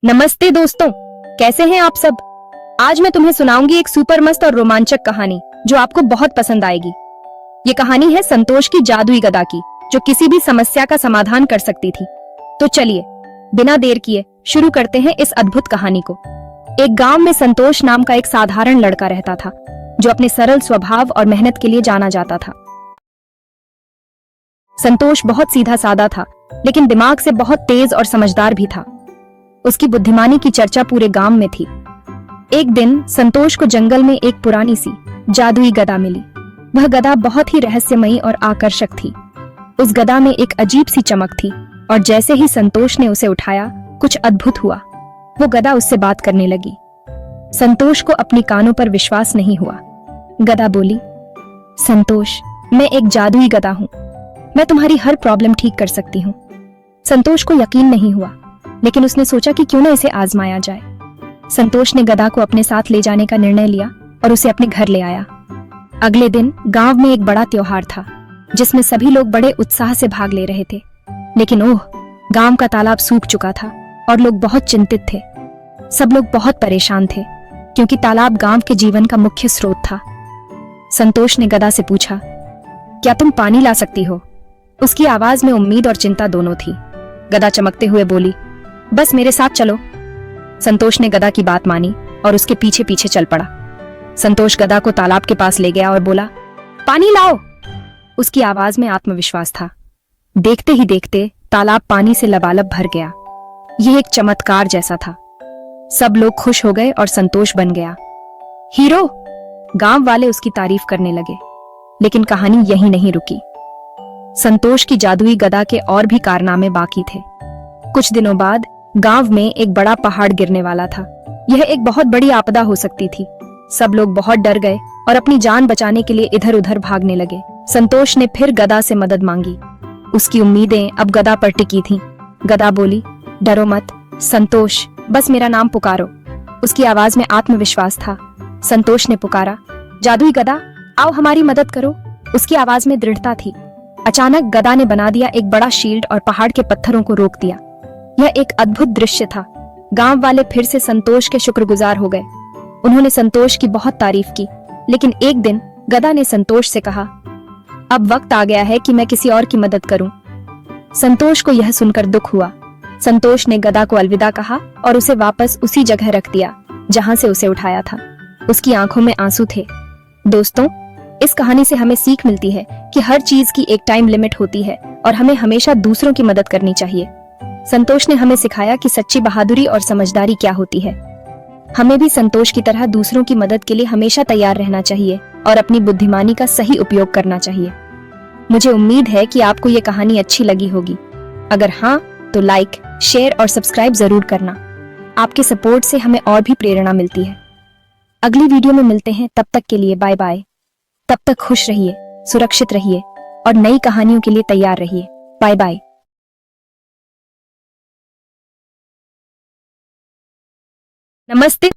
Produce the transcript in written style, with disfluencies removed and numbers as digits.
नमस्ते दोस्तों, कैसे हैं आप सब। आज मैं तुम्हें सुनाऊंगी एक सुपर मस्त और रोमांचक कहानी जो आपको बहुत पसंद आएगी। ये कहानी है संतोष की जादुई गदा की, जो किसी भी समस्या का समाधान कर सकती थी। तो चलिए बिना देर किए शुरू करते हैं इस अद्भुत कहानी को। एक गांव में संतोष नाम का एक साधारण लड़का रहता था, जो अपने सरल स्वभाव और मेहनत के लिए जाना जाता था। संतोष बहुत सीधा साधा था, लेकिन दिमाग से बहुत तेज और समझदार भी था। उसकी बुद्धिमानी की चर्चा पूरे गांव में थी। एक दिन संतोष को जंगल में एक पुरानी सी जादुई गदा मिली। वह गदा बहुत ही रहस्यमयी और आकर्षक थी। उस गदा में एक अजीब सी चमक थी, और जैसे ही संतोष ने उसे उठाया, कुछ अद्भुत हुआ। वो गदा उससे बात करने लगी। संतोष को अपनी कानों पर विश्वास नहीं हुआ। गदा बोली, संतोष, मैं एक जादुई गदा हूँ। मैं तुम्हारी हर प्रॉब्लम ठीक कर सकती हूँ। संतोष को यकीन नहीं हुआ, लेकिन उसने सोचा कि क्यों न इसे आजमाया जाए। संतोष ने गदा को अपने साथ ले जाने का निर्णय लिया और उसे अपने घर ले आया। अगले दिन गांव में एक बड़ा त्योहार था, जिसमें सभी लोग बड़े उत्साह से भाग ले रहे थे। लेकिन ओह, गांव का तालाब सूख चुका था और लोग बहुत चिंतित थे। सब लोग बहुत परेशान थे, क्योंकि तालाब गांव के जीवन का मुख्य स्रोत था। संतोष ने गदा से पूछा, क्या तुम पानी ला सकती हो? उसकी आवाज में उम्मीद और चिंता दोनों थी। गदा चमकते हुए बोली, बस मेरे साथ चलो। संतोष ने गदा की बात मानी और उसके पीछे पीछे चल पड़ा। संतोष गदा को तालाब के पास ले गया और बोला, पानी लाओ। उसकी आवाज में आत्मविश्वास था। देखते ही देखते तालाब पानी से लबालब भर गया। यह एक चमत्कार जैसा था। सब लोग खुश हो गए और संतोष बन गया हीरो। गांव वाले उसकी तारीफ करने लगे। लेकिन कहानी यहीं नहीं रुकी। संतोष की जादुई गदा के और भी कारनामे बाकी थे। कुछ दिनों बाद गांव में एक बड़ा पहाड़ गिरने वाला था। यह एक बहुत बड़ी आपदा हो सकती थी। सब लोग बहुत डर गए और अपनी जान बचाने के लिए इधर उधर भागने लगे। संतोष ने फिर गदा से मदद मांगी। उसकी उम्मीदें अब गदा पर टिकी थीं। गदा बोली, डरो मत संतोष, बस मेरा नाम पुकारो। उसकी आवाज में आत्मविश्वास था। संतोष ने पुकारा, जादुई गदा, आओ हमारी मदद करो। उसकी आवाज में दृढ़ता थी। अचानक गदा ने बना दिया एक बड़ा शील्ड और पहाड़ के पत्थरों को रोक दिया। यह एक अद्भुत दृश्य था। गांव वाले फिर से संतोष के शुक्रगुजार हो गए। उन्होंने संतोष की बहुत तारीफ की। लेकिन एक दिन गदा ने संतोष से कहा, अब वक्त आ गया है कि मैं किसी और की मदद करूं। संतोष को यह सुनकर दुख हुआ। संतोष ने गदा को अलविदा कहा और उसे वापस उसी जगह रख दिया जहां से उसे उठाया था। उसकी आंखों में आंसू थे। दोस्तों, इस कहानी से हमें सीख मिलती है कि हर चीज की एक टाइम लिमिट होती है और हमें हमेशा दूसरों की मदद करनी चाहिए। संतोष ने हमें सिखाया कि सच्ची बहादुरी और समझदारी क्या होती है। हमें भी संतोष की तरह दूसरों की मदद के लिए हमेशा तैयार रहना चाहिए और अपनी बुद्धिमानी का सही उपयोग करना चाहिए। मुझे उम्मीद है कि आपको ये कहानी अच्छी लगी होगी। अगर हाँ, तो लाइक, शेयर और सब्सक्राइब जरूर करना। आपके सपोर्ट से हमें और भी प्रेरणा मिलती है। अगली वीडियो में मिलते हैं, तब तक के लिए बाय बाय। तब तक खुश रहिए, सुरक्षित रहिए और नई कहानियों के लिए तैयार रहिए। Bye bye. नमस्ते।